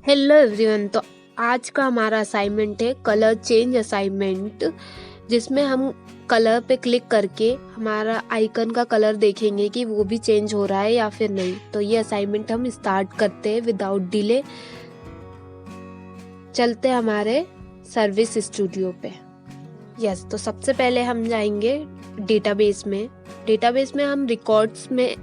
Hello everyone. तो आज का हमारा असाइनमेंट है कलर चेंज असाइनमेंट, जिसमें हम कलर पे क्लिक करके हमारा आइकन का कलर देखेंगे कि वो भी चेंज हो रहा है या फिर नहीं। तो ये असाइनमेंट हम स्टार्ट करते हैं विदाउट डिले। चलते हैं हमारे सर्विस स्टूडियो पे। यस, तो सबसे पहले हम जाएंगे डेटाबेस में। डेटाबेस में हम रिकॉर्ड्स में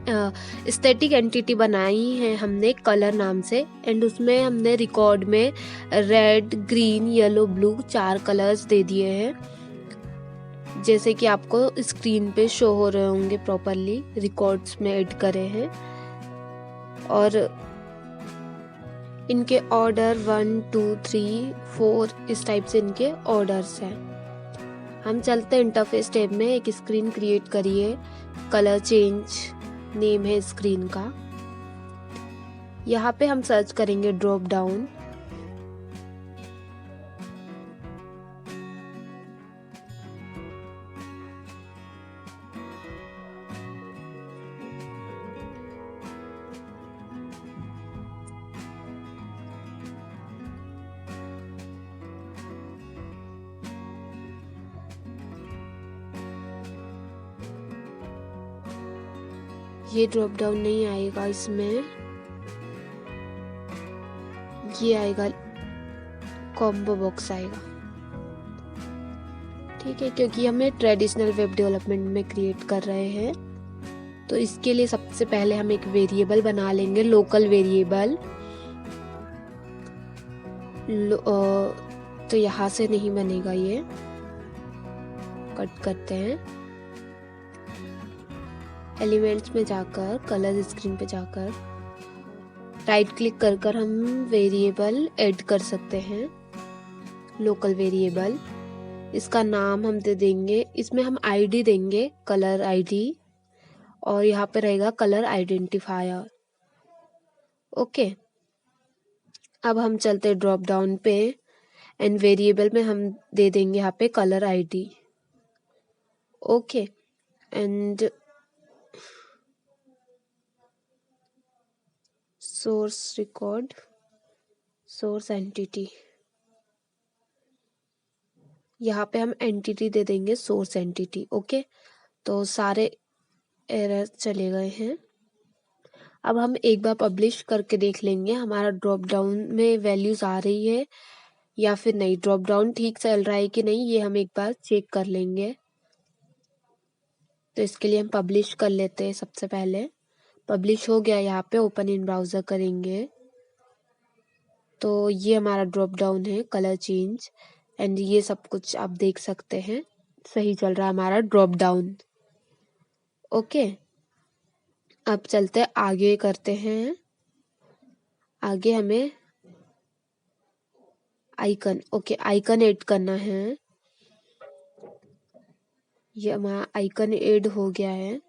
स्टैटिक एंटिटी बनाई है हमने कलर नाम से, एंड उसमें हमने रिकॉर्ड में red, green, yellow, blue 4 colours दे दिए हैं, जैसे कि आपको स्क्रीन पे शो हो रहे होंगे प्रॉपरली। रिकॉर्ड्स में ऐड करे हैं और इनके ऑर्डर 1, 2, 3, 4 इस टाइप से इनके ऑर्डर्स हैं। हम चलते हैं इंटरफेस टैब में। एक स्क्रीन क्रिएट करिए, कलर चेंज नेम है स्क्रीन का। यहाँ पे हम सर्च करेंगे ड्रॉप डाउन। ये ड्रॉप डाउन नहीं आएगा, इसमें ये आएगा, कॉम्बो बॉक्स आएगा। ठीक है, क्योंकि हमें ट्रेडिशनल वेब डेवलपमेंट में क्रिएट कर रहे हैं, तो इसके लिए सबसे पहले हम एक वेरिएबल बना लेंगे, लोकल वेरिएबल। तो यहाँ से नहीं बनेगा, ये कट करते हैं। एलिमेंट्स में जाकर, कलर स्क्रीन पे जाकर राइट क्लिक कर हम वेरिएबल ऐड कर सकते हैं, लोकल वेरिएबल। इसका नाम हम दे देंगे, इसमें हम आईडी देंगे, कलर आईडी, और यहाँ पे रहेगा कलर आइडेंटिफायर। ओके, अब हम चलते ड्रॉप डाउन पे एंड वेरिएबल में हम दे देंगे यहाँ पे colour ID. Okay, and source record, source entity, यहाँ पे हम एंटिटी दे देंगे सोर्स एंटिटी। ओके, तो सारे एरर चले गए हैं। अब हम एक बार पब्लिश करके देख लेंगे हमारा ड्रॉप डाउन में वैल्यूज आ रही है या फिर नहीं, ड्रॉप डाउन ठीक चल रहा है कि नहीं, ये हम एक बार चेक कर लेंगे। तो इसके लिए हम पब्लिश कर लेते हैं। सबसे पहले पब्लिश हो गया, यहाँ पे ओपन इन ब्राउजर करेंगे तो ये हमारा ड्रॉप डाउन है कलर चेंज, एंड ये सब कुछ आप देख सकते हैं, सही चल रहा है हमारा ड्रॉप डाउन। ओके, अब चलते आगे करते हैं। आगे हमें आइकन, ओके, आइकन ऐड करना है। ये हमारा आइकन ऐड हो गया है।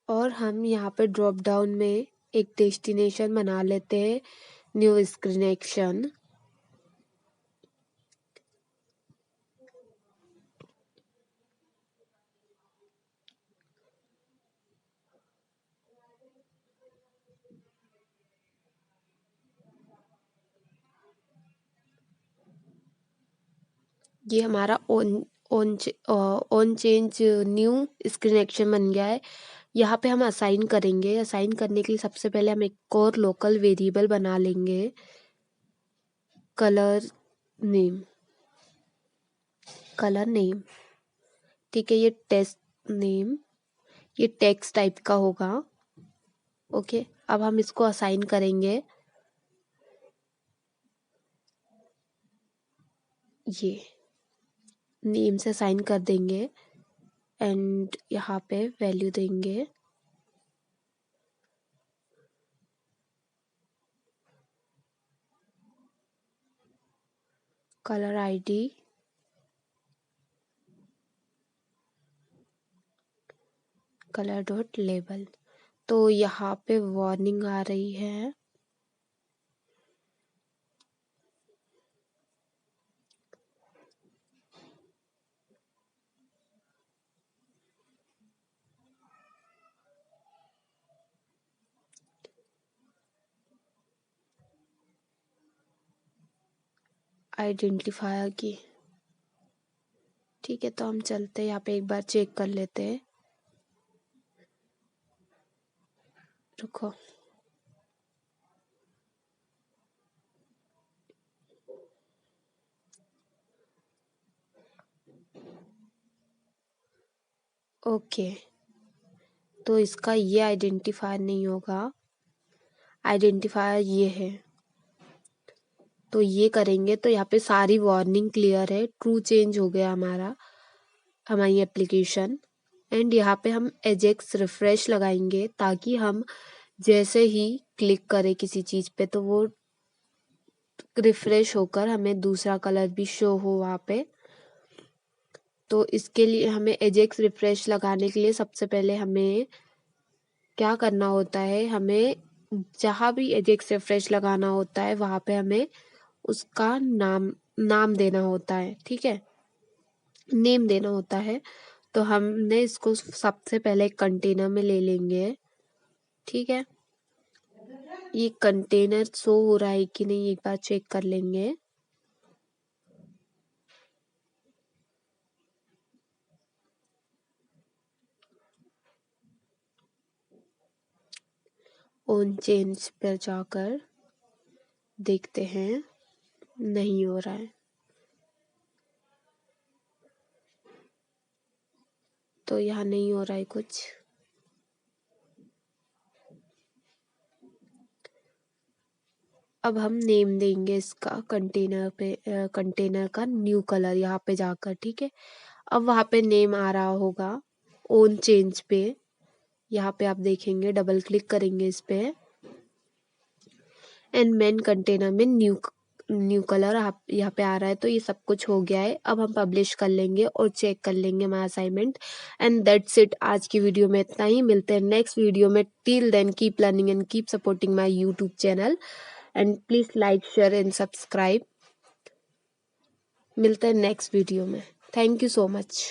और हम यहाँ पे ड्रॉप डाउन में एक डेस्टिनेशन बना लेते हैं, न्यू स्क्रीन एक्शन। ये हमारा on change new screen action बन गया है। यहाँ पे हम असाइन करेंगे। असाइन करने के लिए सबसे पहले हम एक और लोकल वेरिएबल बना लेंगे, कलर नेम। कलर नेम, ठीक है, ये टेस्ट नेम, ये टेक्स्ट टाइप का होगा। ओके, अब हम इसको असाइन करेंगे ये नेम से साइन कर देंगे एंड यहाँ पे वैल्यू देंगे। Colour ID, colour dot label. तो यहाँ पे वार्निंग आ रही है, आइडेंटिफायर की। ठीक है, तो हम चलते हैं यहाँ पे एक बार चेक कर लेते हैं। रुको, ओके, तो इसका ये आइडेंटिफायर नहीं होगा, आइडेंटिफायर ये है। तो ये करेंगे तो यहाँ पे सारी वार्निंग क्लियर है, ट्रू चेंज हो गया हमारी एप्लीकेशन। एंड यहाँ पे हम एजेक्स रिफ्रेश लगाएंगे ताकि हम जैसे ही क्लिक करें किसी चीज़ पे तो वो रिफ्रेश होकर हमें दूसरा कलर भी शो हो वहाँ पे। तो इसके लिए हमें एजेक्स रिफ्रेश लगाने के लिए सबसे पहले हमें क्या करना होता है, हमें जहाँ भी एजेक्स रिफ्रेश लगाना होता है वहाँ पे हमें उसका नाम देना होता है। ठीक है, नेम देना होता है। तो हमने इसको सबसे पहले एक कंटेनर में ले लेंगे। ठीक है, ये कंटेनर शो हो रहा है कि नहीं एक बार चेक कर लेंगे। ऑन चेंज पर जाकर देखते हैं, नहीं हो रहा है। तो यहाँ नहीं हो रहा है कुछ। अब हम नेम देंगे इसका कंटेनर पे, कंटेनर का न्यू कलर यहाँ पे जाकर। ठीक है, अब वहाँ पे नेम आ रहा होगा ऑन चेंज पे, यहाँ पे आप देखेंगे, डबल क्लिक करेंगे इस पे एंड मेन कंटेनर में न्यू कलर आप यहाँ पे आ रहा है। तो ये सब कुछ हो गया है। अब हम पब्लिश कर लेंगे और चेक कर लेंगे हमारा असाइनमेंट। एंड दैट्स इट, आज की वीडियो में इतना ही। मिलते हैं नेक्स्ट वीडियो में। Till then keep learning and keep supporting my YouTube channel and please like share and subscribe. मिलते हैं नेक्स्ट वीडियो में। Thank you so much.